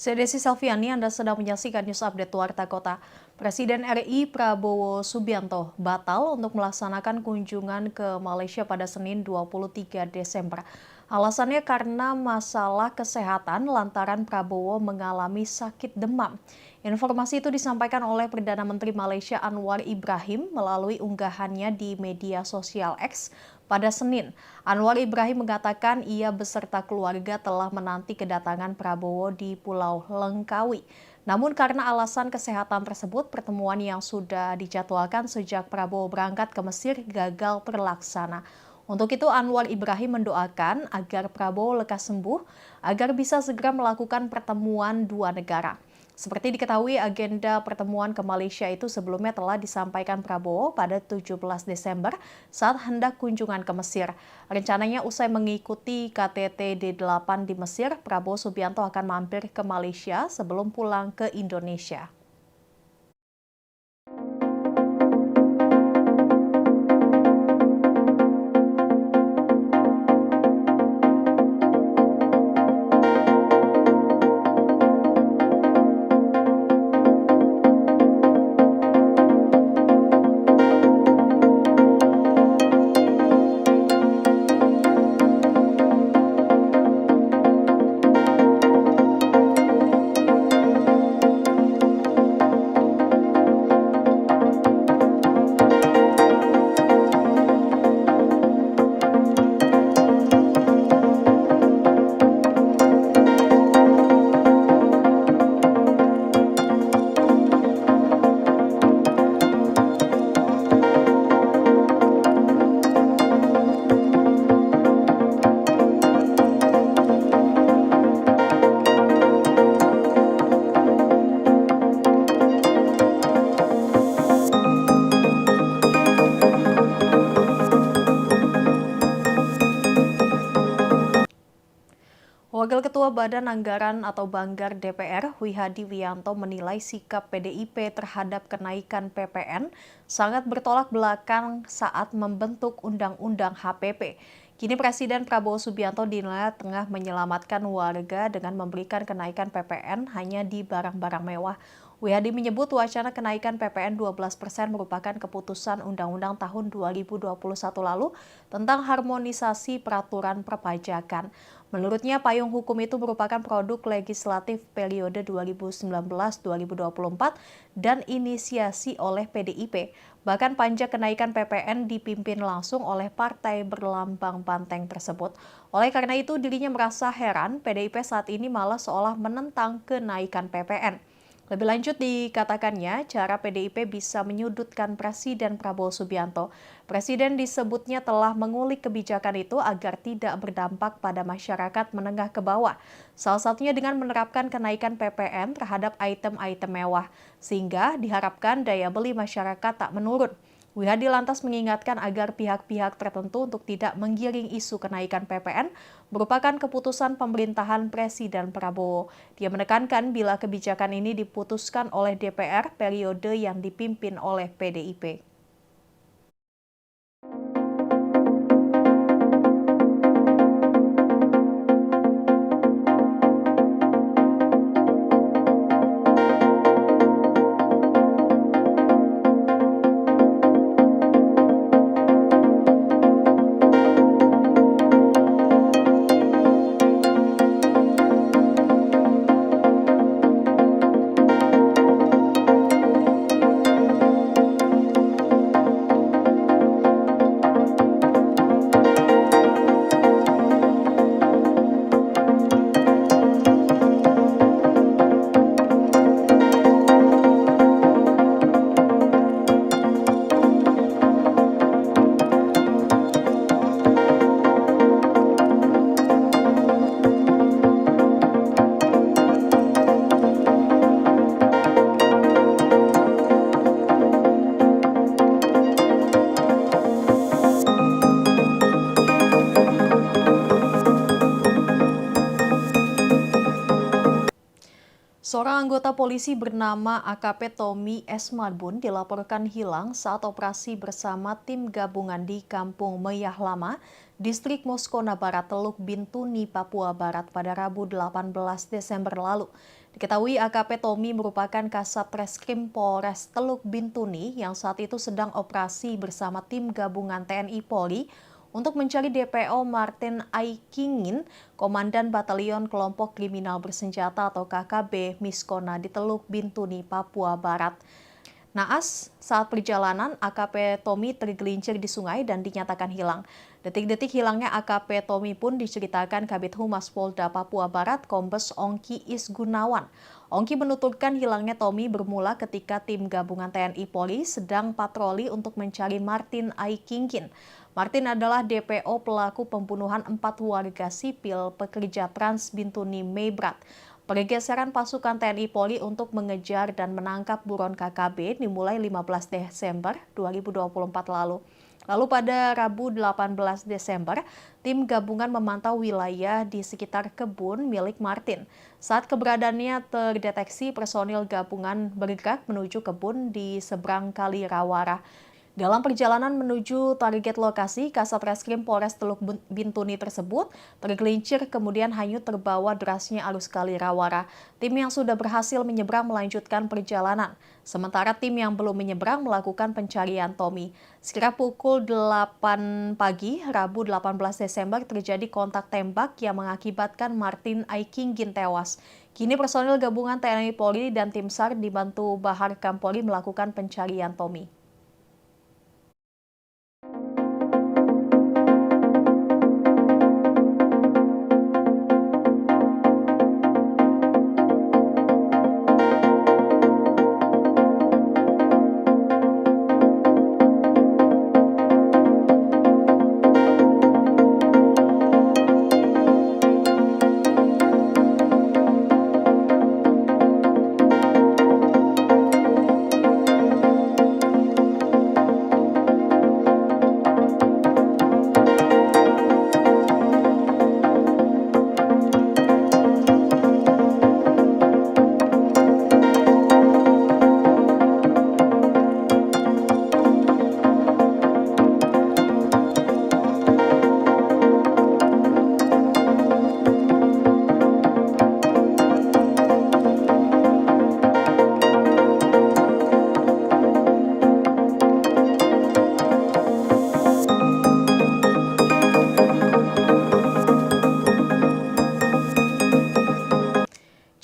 Saya Desi Salviani, Anda sedang menyaksikan News Update Warta Kota. Presiden RI Prabowo Subianto batal untuk melaksanakan kunjungan ke Malaysia pada Senin 23 Desember. Alasannya karena masalah kesehatan lantaran Prabowo mengalami sakit demam. Informasi itu disampaikan oleh Perdana Menteri Malaysia Anwar Ibrahim melalui unggahannya di media sosial X pada Senin. Anwar Ibrahim mengatakan ia beserta keluarga telah menanti kedatangan Prabowo di Pulau Langkawi. Namun karena alasan kesehatan tersebut, pertemuan yang sudah dijadwalkan sejak Prabowo berangkat ke Mesir gagal terlaksana. Untuk itu Anwar Ibrahim mendoakan agar Prabowo lekas sembuh agar bisa segera melakukan pertemuan dua negara. Seperti diketahui, agenda pertemuan ke Malaysia itu sebelumnya telah disampaikan Prabowo pada 17 Desember saat hendak kunjungan ke Mesir. Rencananya usai mengikuti KTT D8 di Mesir, Prabowo Subianto akan mampir ke Malaysia sebelum pulang ke Indonesia. Wakil Ketua Badan Anggaran atau Banggar DPR, Wihadi Wianto menilai sikap PDIP terhadap kenaikan PPN sangat bertolak belakang saat membentuk Undang-Undang HPP. Kini Presiden Prabowo Subianto dinilai tengah menyelamatkan warga dengan memberikan kenaikan PPN hanya di barang-barang mewah. Wihadi menyebut wacana kenaikan PPN 12% merupakan keputusan Undang-Undang tahun 2021 lalu tentang harmonisasi peraturan perpajakan. Menurutnya, payung hukum itu merupakan produk legislatif periode 2019-2024 dan inisiasi oleh PDIP. Bahkan panja kenaikan PPN dipimpin langsung oleh partai berlambang banteng tersebut. Oleh karena itu, dirinya merasa heran PDIP saat ini malah seolah menentang kenaikan PPN. Lebih lanjut dikatakannya, cara PDIP bisa menyudutkan Presiden Prabowo Subianto. Presiden disebutnya telah mengulik kebijakan itu agar tidak berdampak pada masyarakat menengah ke bawah. Salah satunya dengan menerapkan kenaikan PPN terhadap item-item mewah, sehingga diharapkan daya beli masyarakat tak menurun. Wihadi lantas mengingatkan agar pihak-pihak tertentu untuk tidak menggiring isu kenaikan PPN merupakan keputusan pemerintahan Presiden Prabowo. Dia menekankan bila kebijakan ini diputuskan oleh DPR periode yang dipimpin oleh PDIP. Seorang anggota polisi bernama AKP Tommy S. Marbun dilaporkan hilang saat operasi bersama tim gabungan di Kampung Meyah Lama, Distrik Moskona Barat, Teluk Bintuni, Papua Barat pada Rabu 18 Desember lalu. Diketahui AKP Tommy merupakan Kasat Reskrim Polres Teluk Bintuni yang saat itu sedang operasi bersama tim gabungan TNI Polri untuk mencari DPO Martin Aikingin, Komandan Batalion Kelompok Kriminal Bersenjata atau KKB Miskona di Teluk Bintuni, Papua Barat. Naas, saat perjalanan AKP Tommy tergelincir di sungai dan dinyatakan hilang. Detik-detik hilangnya AKP Tommy pun diceritakan Kabid Humas Polda Papua Barat Kombes Ongki Isgunawan. Ongki menuturkan hilangnya Tommy bermula ketika tim gabungan TNI Polri sedang patroli untuk mencari Martin Aikingin. Martin adalah DPO pelaku pembunuhan 4 warga sipil pekerja Trans Bintuni Meibrat. Pergeseran pasukan TNI Polri untuk mengejar dan menangkap buron KKB dimulai 15 Desember 2024 lalu. Lalu pada Rabu 18 Desember, tim gabungan memantau wilayah di sekitar kebun milik Martin. Saat keberadaannya terdeteksi, personil gabungan bergerak menuju kebun di seberang Kali Rawara. Dalam perjalanan menuju target lokasi, Kasat Reskrim Polres Teluk Bintuni tersebut tergelincir kemudian hanyut terbawa derasnya arus Kali Rawara. Tim yang sudah berhasil menyeberang melanjutkan perjalanan. Sementara tim yang belum menyeberang melakukan pencarian Tommy. Sekira pukul 8 pagi, Rabu 18 Desember terjadi kontak tembak yang mengakibatkan Martin Aikingin tewas. Kini personil gabungan TNI Polri dan tim SAR dibantu Bahar Kampolri melakukan pencarian Tommy.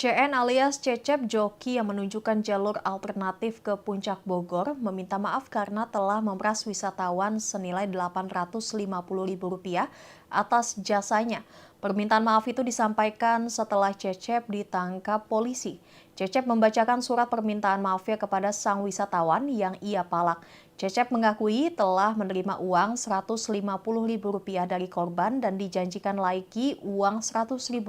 CN alias Cecep joki yang menunjukkan jalur alternatif ke Puncak Bogor meminta maaf karena telah memeras wisatawan senilai Rp850.000 atas jasanya. Permintaan maaf itu disampaikan setelah Cecep ditangkap polisi. Cecep membacakan surat permintaan maafnya kepada sang wisatawan yang ia palak. Cecep mengakui telah menerima uang Rp150.000 dari korban dan dijanjikan lagi uang Rp100.000.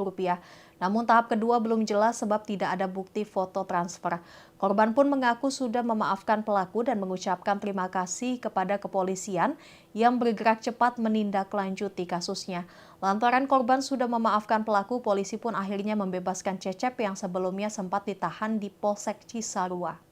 Namun tahap kedua belum jelas sebab tidak ada bukti foto transfer. Korban pun mengaku sudah memaafkan pelaku dan mengucapkan terima kasih kepada kepolisian yang bergerak cepat menindaklanjuti kasusnya. Lantaran korban sudah memaafkan pelaku, polisi pun akhirnya membebaskan Cecep yang sebelumnya sempat ditahan di Polsek Cisarua.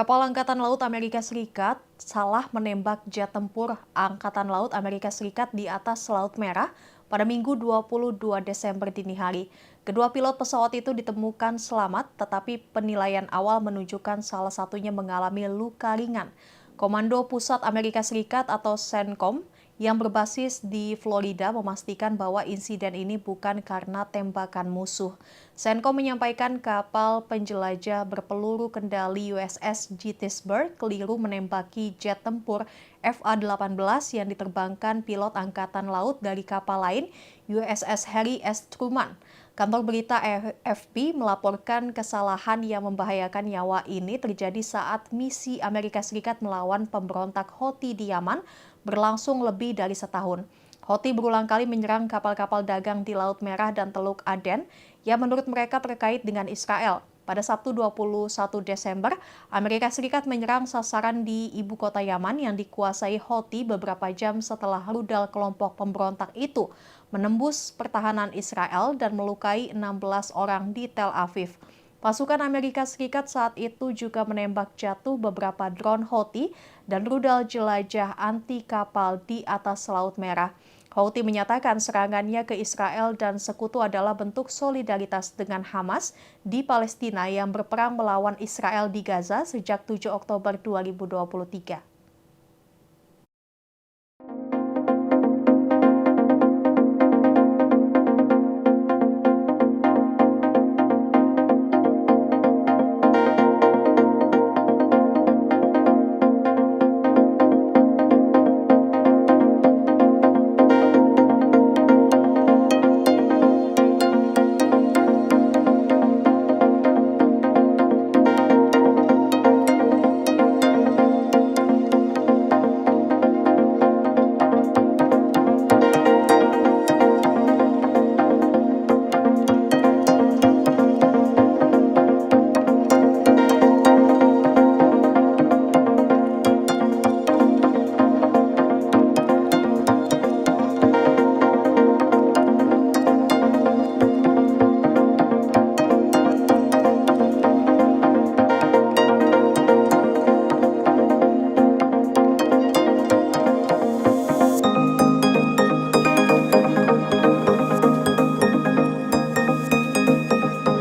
Kapal Angkatan Laut Amerika Serikat salah menembak jet tempur Angkatan Laut Amerika Serikat di atas Laut Merah pada Minggu 22 Desember dini hari. Kedua pilot pesawat itu ditemukan selamat, tetapi penilaian awal menunjukkan salah satunya mengalami luka ringan. Komando Pusat Amerika Serikat atau CENTCOM yang berbasis di Florida memastikan bahwa insiden ini bukan karena tembakan musuh. CENTCOM menyampaikan kapal penjelajah berpeluru kendali USS Gettysburg keliru menembaki jet tempur FA-18 yang diterbangkan pilot Angkatan Laut dari kapal lain USS Harry S. Truman. Kantor berita AFP melaporkan kesalahan yang membahayakan nyawa ini terjadi saat misi Amerika Serikat melawan pemberontak Houthi di Yaman berlangsung lebih dari setahun. Houthi berulang kali menyerang kapal-kapal dagang di Laut Merah dan Teluk Aden yang menurut mereka terkait dengan Israel. Pada Sabtu 21 Desember, Amerika Serikat menyerang sasaran di ibu kota Yaman yang dikuasai Houthi beberapa jam setelah rudal kelompok pemberontak itu menembus pertahanan Israel dan melukai 16 orang di Tel Aviv. Pasukan Amerika Serikat saat itu juga menembak jatuh beberapa drone Houthi dan rudal jelajah anti kapal di atas Laut Merah. Houthi menyatakan serangannya ke Israel dan sekutu adalah bentuk solidaritas dengan Hamas di Palestina yang berperang melawan Israel di Gaza sejak 7 Oktober 2023.